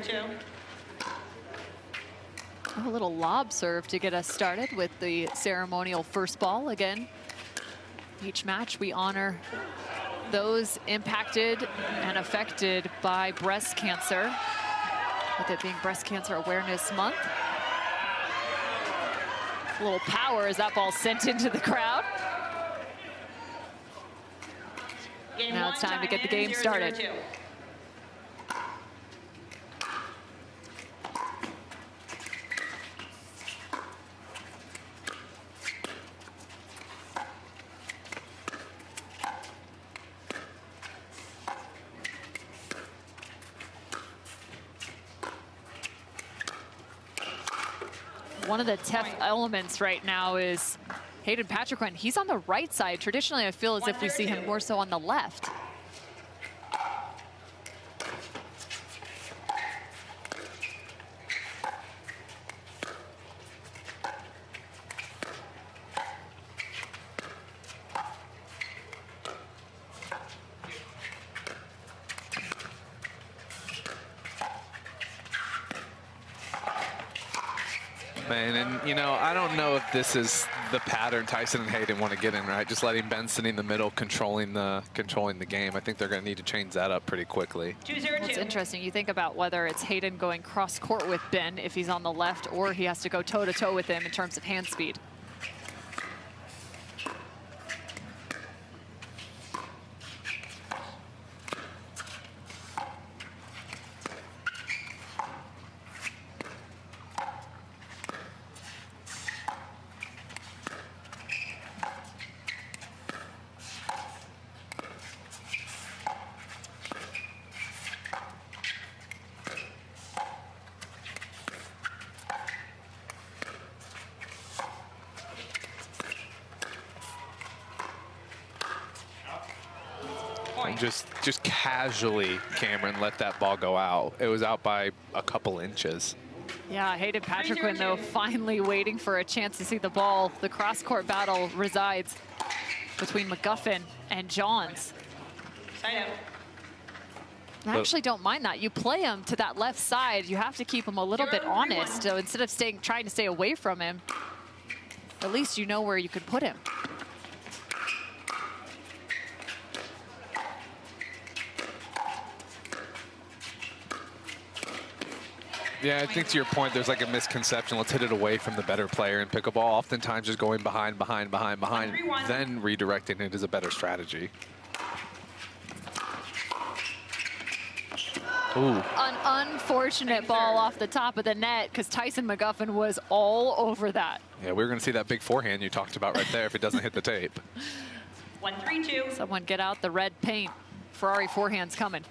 0-2. A little lob serve to get us started with the ceremonial first ball. Again, each match we honor those impacted and affected by breast cancer, with it being Breast Cancer Awareness Month. A little power as that ball sent into the crowd. Now it's time to get the game started. 0-2. One of the tough elements right now is Hayden Patriquin. He's on the right side. Traditionally, I feel as if we see him more so on the left. Man, and you know, I don't know if this is the pattern Tyson and Hayden want to get in, right? Just letting Ben sit in the middle, controlling the game. I think they're going to need to change that up pretty quickly. 2-0-2. It's interesting. You think about whether it's Hayden going cross court with Ben if he's on the left, or he has to go toe to toe with him in terms of hand speed. And just casually, Cameron let that ball go out. It was out by a couple inches. Yeah, Hayden Patriquin, though, finally waiting for a chance to see the ball. The cross-court battle resides between McGuffin and Johns. Side out. I actually don't mind that. You play him to that left side. You have to keep him a little bit honest. So instead of trying to stay away from him, at least you know where you could put him. Yeah, I think to your point, there's like a misconception. Let's hit it away from the better player in pickleball. Oftentimes just going behind, then redirecting it is a better strategy. Ooh. An unfortunate ball off the top of the net because Tyson McGuffin was all over that. Yeah, we're going to see that big forehand you talked about right there if it doesn't hit the tape. 1-3-2. Someone get out the red paint. Ferrari forehand's coming.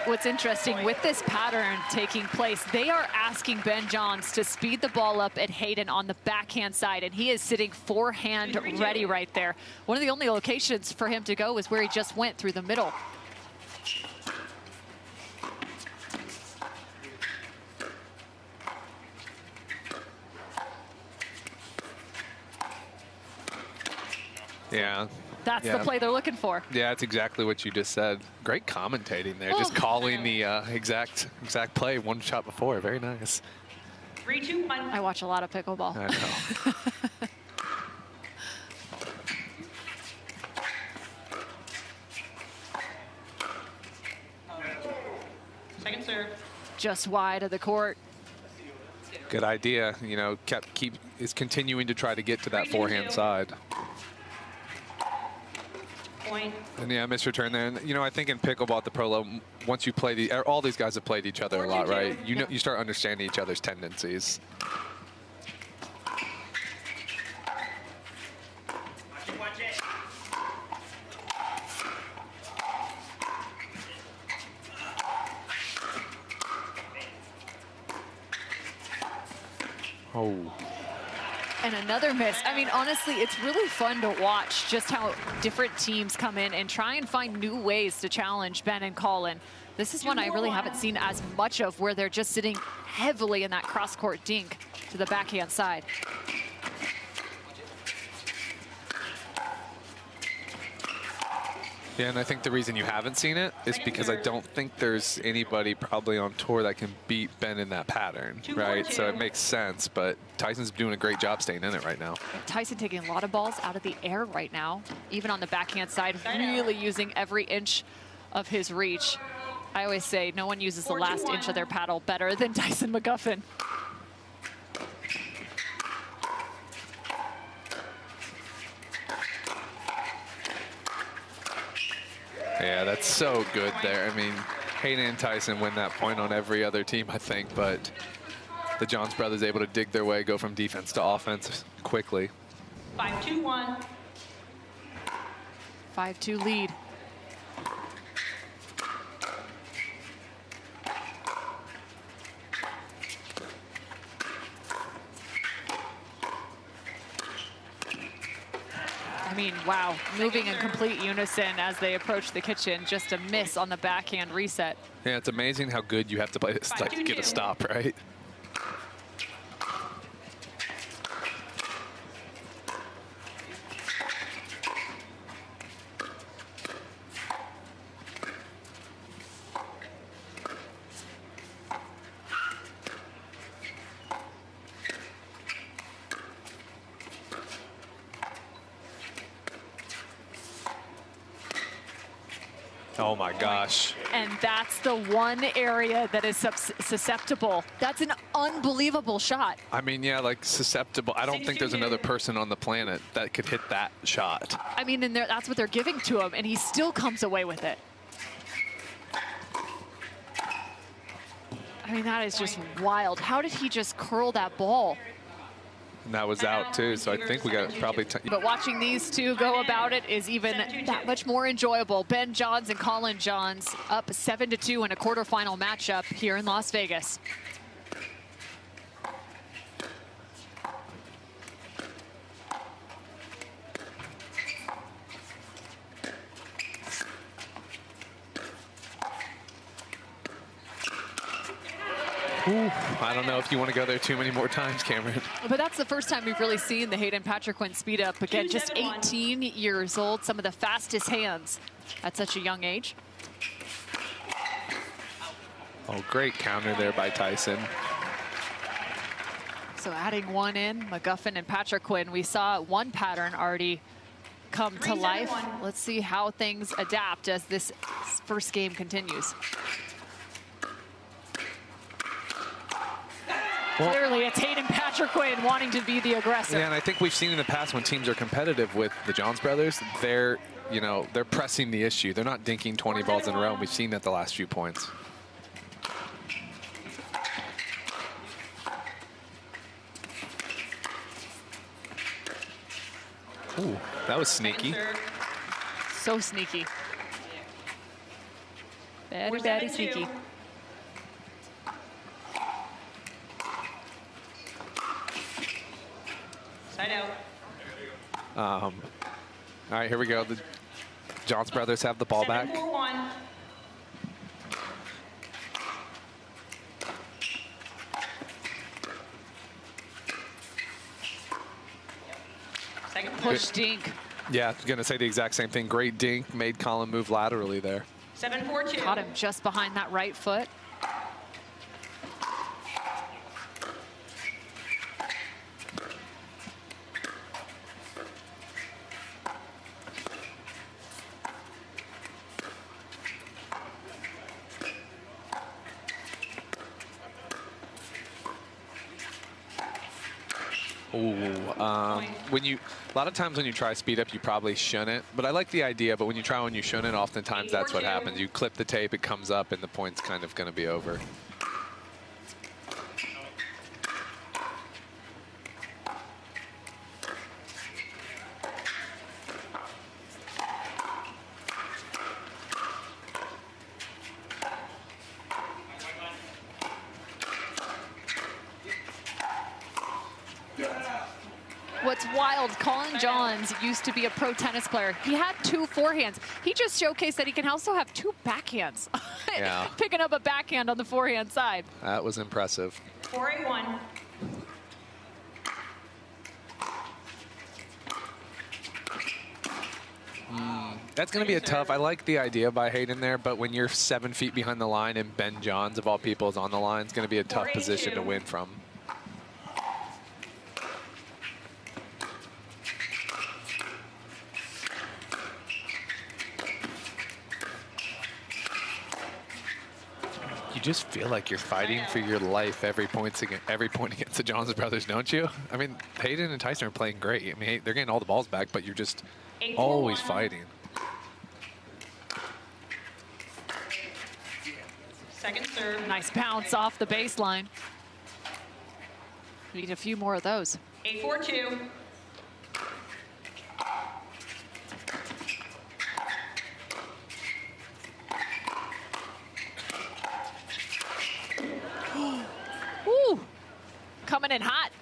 What's interesting with this pattern taking place, they are asking Ben Johns to speed the ball up at Hayden on the backhand side, and he is sitting forehand ready right there. One of the only locations for him to go is where he just went, through the middle. Yeah. That's the play they're looking for. Yeah, that's exactly what you just said. Great commentating there, just calling the exact play one shot before. Very nice. 3-2-1. I watch a lot of pickleball. I know. Second serve. Just wide of the court. Good idea. You know, is continuing to try to get to that forehand side. Point. And yeah, missed return there. And you know, I think in pickleball at the pro level, once you play all these guys have played each other a lot, right? You know, you start understanding each other's tendencies. Oh. And another miss. I mean, honestly, it's really fun to watch just how different teams come in and try and find new ways to challenge Ben and Collin. This is one I really haven't seen as much of, where they're just sitting heavily in that cross-court dink to the backhand side. Yeah, and I think the reason you haven't seen it is because I don't think there's anybody probably on tour that can beat Ben in that pattern, right? So it makes sense, but Tyson's doing a great job staying in it right now. Tyson taking a lot of balls out of the air right now, even on the backhand side, really using every inch of his reach. I always say no one uses the last inch of their paddle better than Tyson McGuffin. Yeah, that's so good there. I mean, Hayden and Tyson win that point on every other team, I think, but the Johns brothers able to dig their way, go from defense to offense quickly. 5-2-1. 5-2 lead. I mean, wow, moving in complete unison as they approach the kitchen. Just a miss on the backhand reset. Yeah, it's amazing how good you have to play to like, get a stop, right? Oh my gosh. And that's the one area that is susceptible. That's an unbelievable shot. I mean, yeah, like susceptible. I don't think there's another person on the planet that could hit that shot. I mean, and that's what they're giving to him, and he still comes away with it. I mean, that is just wild. How did he just curl that ball? And that was out too, so I think we got probably. But watching these two go about it is even that much more enjoyable. Ben Johns and Collin Johns up 7-2 in a quarterfinal matchup here in Las Vegas. Ooh, I don't know if you want to go there too many more times, Cameron. But that's the first time we've really seen the Hayden Patriquin speed up. Again, just 18 years old, some of the fastest hands at such a young age. Oh, great counter there by Tyson. So adding one in, McGuffin and Patriquin, we saw one pattern already come to life. Let's see how things adapt as this first game continues. Well, clearly, it's Hayden Patriquin wanting to be the aggressor. Yeah, and I think we've seen in the past when teams are competitive with the Johns brothers, they're pressing the issue. They're not dinking 20 balls in a row. And we've seen that the last few points. Ooh, that was sneaky. So sneaky. Very sneaky. Side out. All right, here we go. The Johns brothers have the ball back. 7-4-1. Second Push dink. Yeah, I was going to say the exact same thing. Great dink, made Collin move laterally there. 7-4-2. Caught him just behind that right foot. A lot of times when you try speed up, you probably shouldn't. But I like the idea. But when you try when you shouldn't, oftentimes that's what happens. You clip the tape, it comes up, and the point's kind of going to be over. What's wild, Collin Johns used to be a pro tennis player. He had 2 forehands. He just showcased that he can also have 2 backhands. Yeah. Picking up a backhand on the forehand side. That was impressive. 4-8-1. That's going to be a tough. I like the idea by Hayden there, but when you're 7 feet behind the line and Ben Johns, of all people, is on the line, it's going to be a tough 4-8-2. position to win from. You just feel like you're fighting for your life every point against the Johnson brothers, don't you? I mean, Hayden and Tyson are playing great. I mean, they're getting all the balls back, but you're just 8-4-1. always fighting. Second serve. Nice bounce off the baseline. Need a few more of those. 8-4-2. Woo! Coming in hot.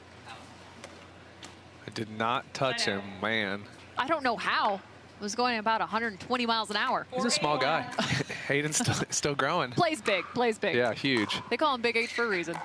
I did not touch him, man. I don't know how. It was going about 120 miles an hour. He's a small guy. Hayden's still growing. Plays big, plays big. Yeah, huge. They call him Big H for a reason.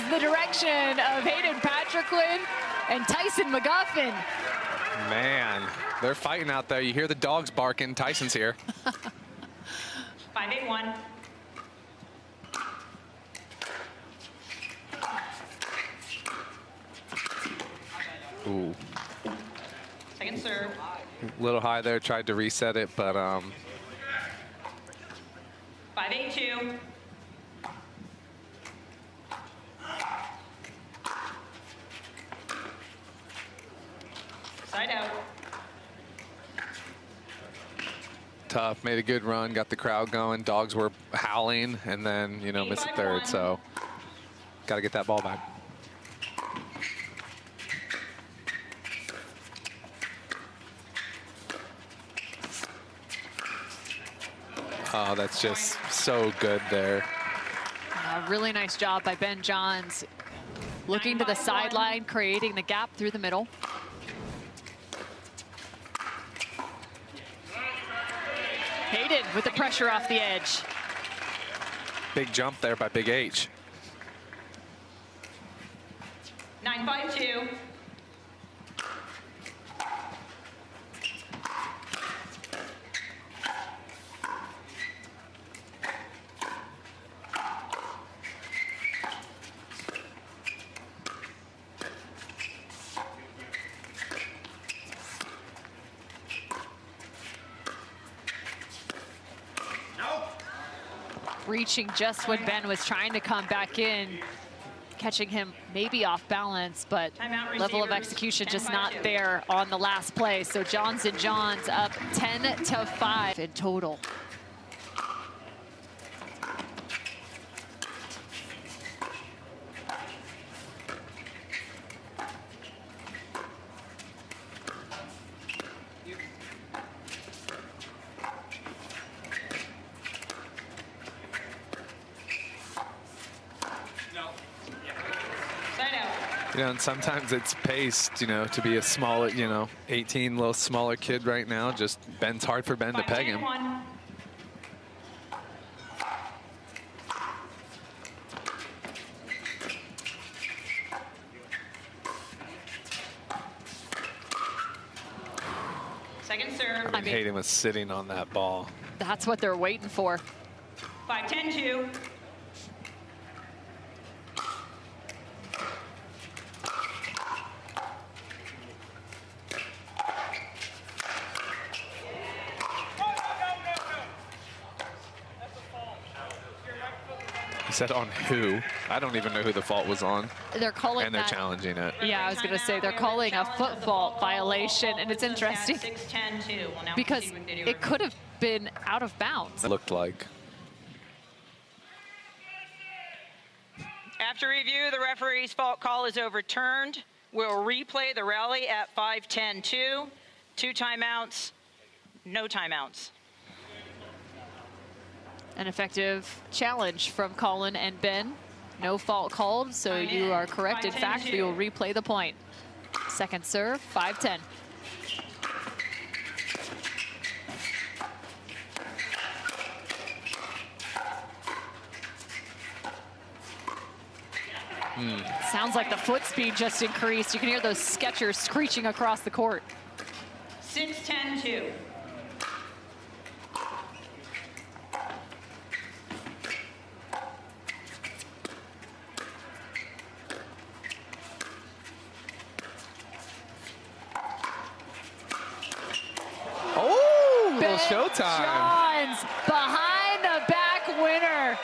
The direction of Hayden Patriquin and Tyson McGuffin. Man, they're fighting out there. You hear the dogs barking. Tyson's here. 5-8-1. Ooh, Second serve. a little high there. Tried to reset it, but 5-8-2. Side out. tough. Made a good run. Got the crowd going. Dogs were howling, and then missed the third. So got to get that ball back. Oh, that's just so good there. Really nice job by Ben Johns. Looking to the sideline, creating the gap through the middle. Hayden with the pressure off the edge. Big jump there by Big H. 9-5-2. Reaching just when Ben was trying to come back in, catching him maybe off balance, but level of execution just not there on the last play. So Johns and Johns up 10-5 in total. And sometimes it's paced, to be a smaller, 18, little smaller kid right now. Just Ben's hard for Ben to peg him. Second serve. I mean, Hayden was sitting on that ball. That's what they're waiting for. 5-10-2. He said on who? I don't even know who the fault was on. They're calling And they're that. challenging it. Yeah, I was going to say they're calling a foot fault violation, and it's interesting because it could have been out of bounds. It looked like. After review, the referee's fault call is overturned. We'll replay the rally at 5-10-2. 2 timeouts, no timeouts. An effective challenge from Collin and Ben. No fault called, so you are correct. In fact, we will replay the point. Second serve, 5-10. Sounds like the foot speed just increased. You can hear those Skechers screeching across the court. 6-10-2. Oh, Ben showtime. Johns, behind the back winner.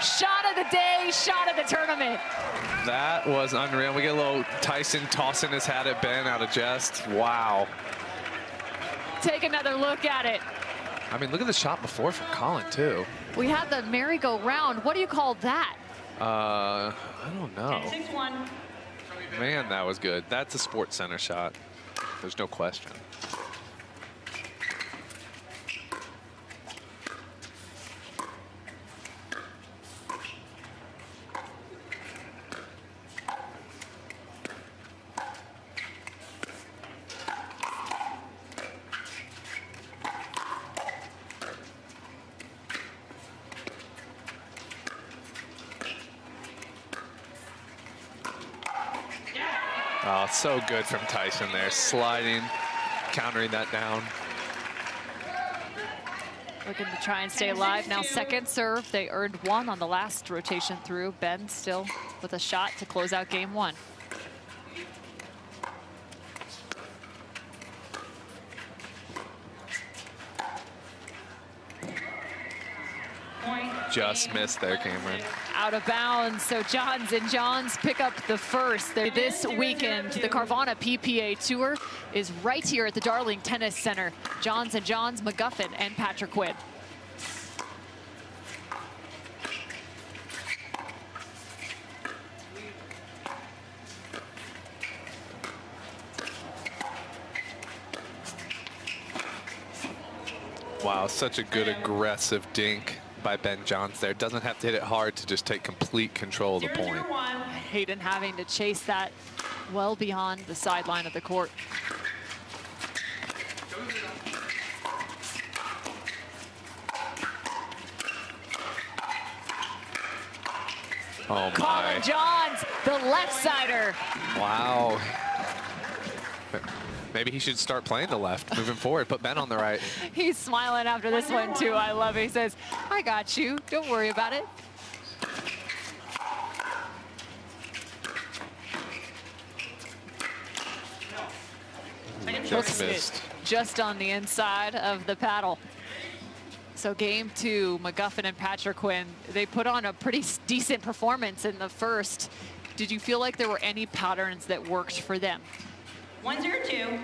Shot of the day, shot of the tournament. That was unreal. We get a little Tyson tossing his hat at Ben out of jest. Wow. Take another look at it. I mean, look at the shot before from Collin, too. We had the merry-go-round. What do you call that? I don't know. 6-1. Man, that was good. That's a Sports Center shot. There's no question. Oh, so good from Tyson there. Sliding, countering that down. Looking to try and stay alive. Now second serve. They earned 1 on the last rotation through. Ben still with a shot to close out game 1. Just missed there, Cameron. Out of bounds, so Johns and Johns pick up the first. This weekend, the Carvana PPA Tour is right here at the Darling Tennis Center. Johns and Johns, McGuffin, and Patriquin. Wow, such a good aggressive dink by Ben Johns there. Doesn't have to hit it hard to just take complete control of the point. Hayden having to chase that well beyond the sideline of the court. Oh Collin my. Johns, the left-sider. Wow. Maybe he should start playing the left moving forward. Put Ben on the right. He's smiling after this one too. I love it. He says, I got you. Don't worry about it. Just missed. Just on the inside of the paddle. So game 2, McGuffin and Patriquin, they put on a pretty decent performance in the first. Did you feel like there were any patterns that worked for them? 1-0-2.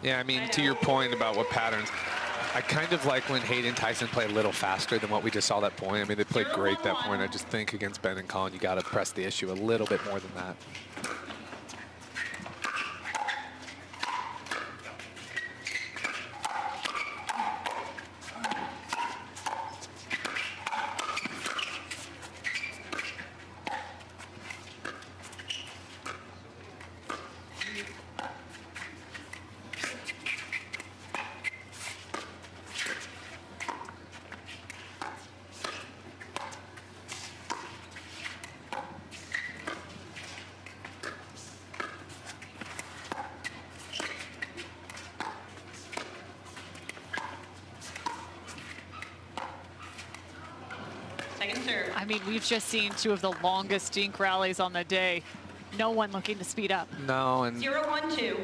Yeah, I mean, to your point about what patterns, I kind of like when Hayden and Tyson play a little faster than what we just saw that point. I mean, they played great that point. I just think against Ben and Collin, you got to press the issue a little bit more than that. Second serve. I mean, we've just seen two of the longest dink rallies on the day. No one looking to speed up. No, and 0-1-2.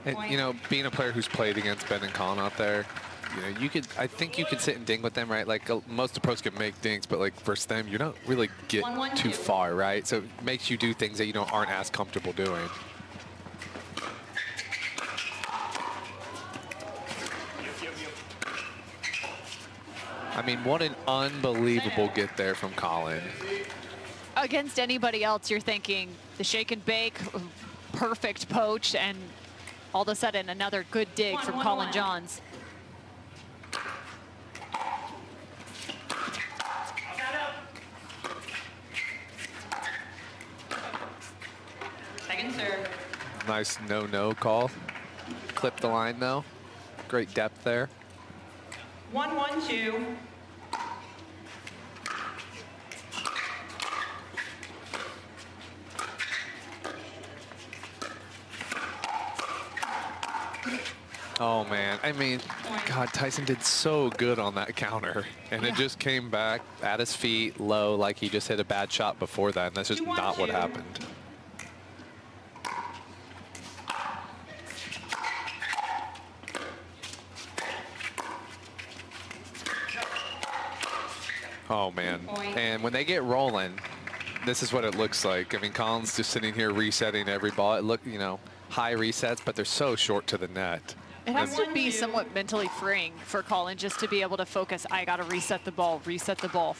and, you know, being a player who's played against Ben and Collin out there, you know, I think you can sit and dink with them, right? Like most of the pros can make dinks, but like versus them, you don't really get too far, right? So it makes you do things that you aren't as comfortable doing. I mean, what an unbelievable get there from Collin. Against anybody else, you're thinking the shake and bake, perfect poach, and all of a sudden another good dig from Collin Johns. Second serve. Nice no-no call. Clipped the line, though. Great depth there. 1-1-2. Oh, man. I mean, God, Tyson did so good on that counter. And it just came back at his feet, low, like he just hit a bad shot before that. And that's just not what happened. Oh, man. And when they get rolling, this is what it looks like. I mean, Collin's just sitting here resetting every ball. It look, you know, high resets, but they're so short to the net. It has to be somewhat mentally freeing for Collin just to be able to focus. I got to reset the ball, reset the ball.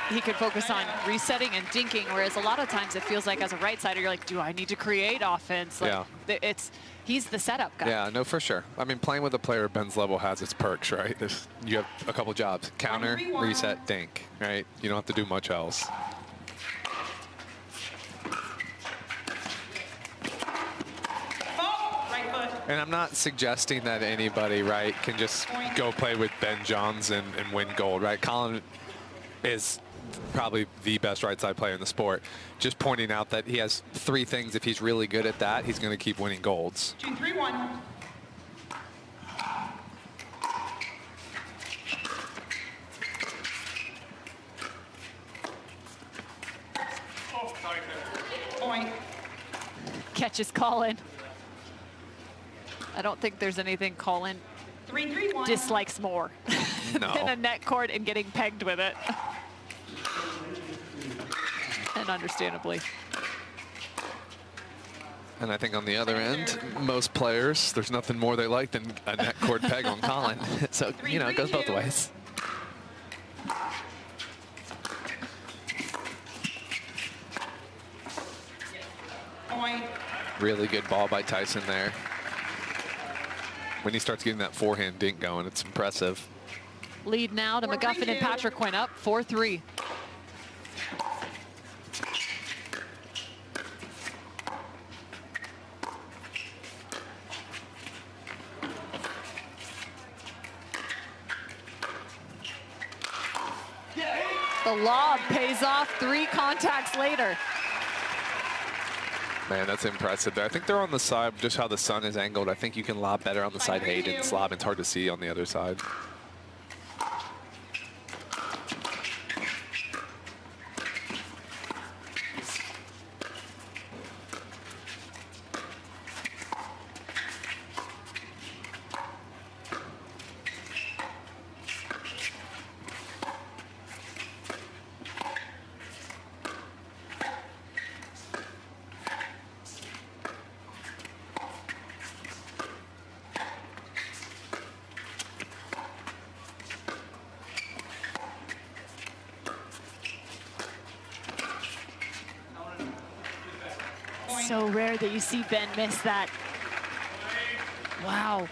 He could focus on resetting and dinking, whereas a lot of times it feels like as a right-sider, you're like, do I need to create offense? Like, yeah. He's the setup guy. Yeah, no, for sure. I mean, playing with a player at Ben's level has its perks, right? You have a couple jobs. Counter, reset, dink, right? You don't have to do much else. And I'm not suggesting that anybody, right, can just go play with Ben Johns and win gold, right? Collin is probably the best right side player in the sport. Just pointing out that he has 3 things. If he's really good at that, he's going to keep winning golds. 2-3-1. Point. Catches Collin. I don't think there's anything Collin 3-3-1. dislikes more than a net cord and getting pegged with it. And understandably. And I think on the other end, most players, there's nothing more they like than a net cord peg on Collin. So, you know, it goes both ways. Point. Really good ball by Tyson there. When he starts getting that forehand dink going, it's impressive. Lead now to McGuffin and Patriquin up 4-3. The lob pays off 3 contacts later. Man, that's impressive there. I think they're on the side, just how the sun is angled. I think you can lob better on the side Hayden's lob. It's hard to see on the other side. So rare that you see Ben miss that. Wow.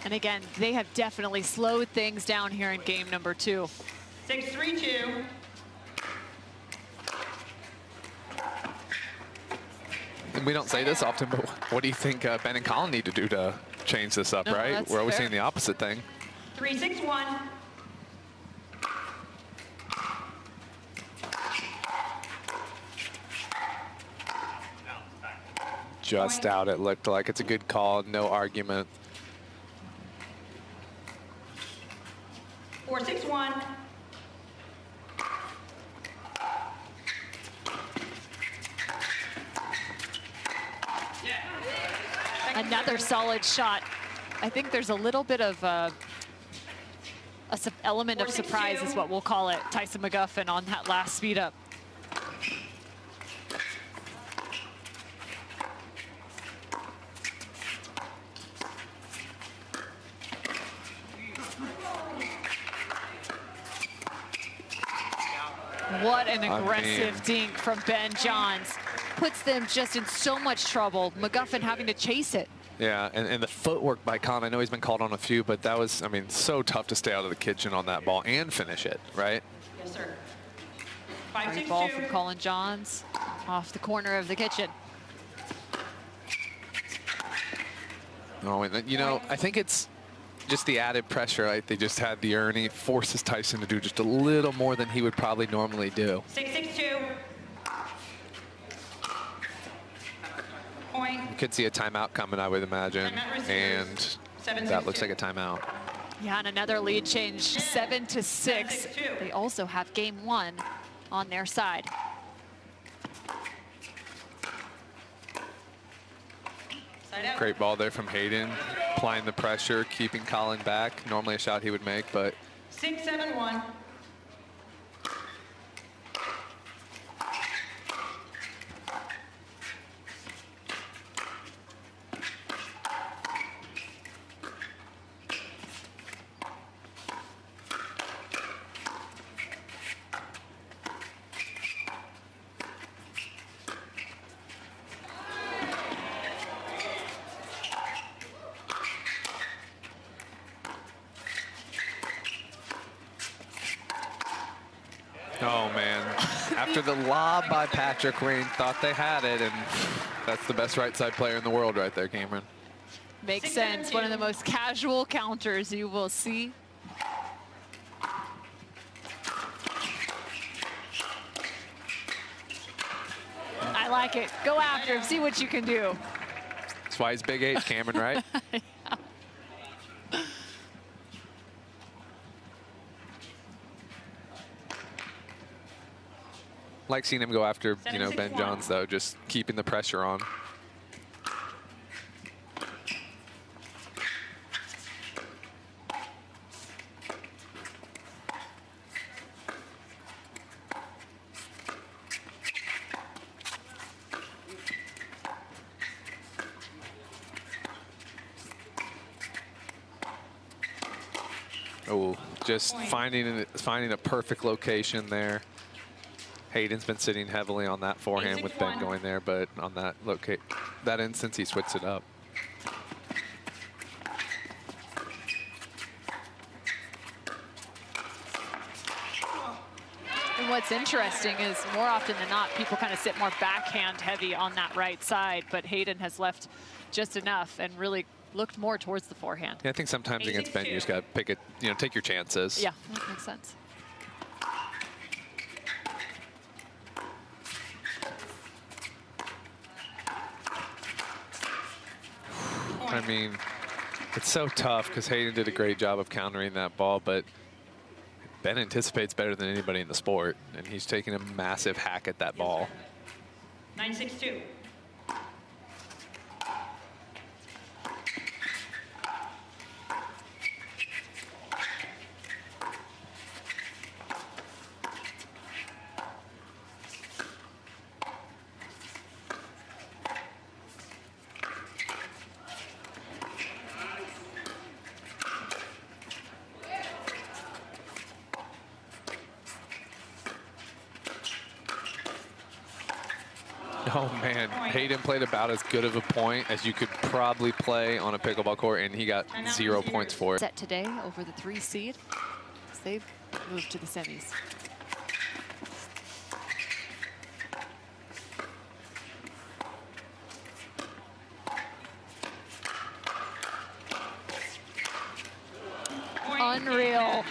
And again, they have definitely slowed things down here in game number 2. 6-3-2. And we don't say this often, but what do you think Ben and Collin need to do to change this up, right? That's We're always fair. seeing the opposite thing. 3-6-1. Just out, it looked like. It's a good call, no argument. 4-6-1. Another solid shot. I think there's a little bit of element of surprise is what we'll call it. Tyson McGuffin on that last speed up. What an aggressive dink from Ben Johns. Puts them just in so much trouble. McGuffin having to chase it. Yeah, and the footwork by Collin, I know he's been called on a few, but that was, I mean, so tough to stay out of the kitchen on that ball and finish it, right? Yes, sir. Great ball from Collin Johns off the corner of the kitchen. Oh, and you know, I think it's just the added pressure, right? They just had the Ernie, forces Tyson to do just a little more than he would probably normally do. 6-6-2. Point. You could see a timeout coming, I would imagine, and that looks like a timeout. Yeah, and another lead change, 7-6. They also have game 1 on their side. Great ball there from Hayden, applying the pressure, keeping Collin back. Normally a shot he would make, but 6-7-1. oh man, after the lob by Patriquin, thought they had it, and that's the best right side player in the world right there, Cameron. Makes sense. One of the most casual counters you will see. I like it. Go after him. See what you can do. That's why he's Big H, Cameron, right? Yeah. Like seeing him go after, you know, 7-6-1. Ben Johns, though, just keeping the pressure on. Oh, just finding a perfect location there. Hayden's been sitting heavily on that forehand with Ben going there, but on that instance, he switched it up. And what's interesting is more often than not, people kind of sit more backhand heavy on that right side, but Hayden has left just enough and really looked more towards the forehand. Yeah, I think sometimes against Ben, you just got to pick it, you know, take your chances. Yeah, that makes sense. I mean, it's so tough because Hayden did a great job of countering that ball, but Ben anticipates better than anybody in the sport, and he's taking a massive hack at that ball. 9-6-2. Oh, man. Hayden played about as good of a point as you could probably play on a pickleball court, and he got 0 points for it. Set today over the 3 seed as they've moved to the semis. Unreal.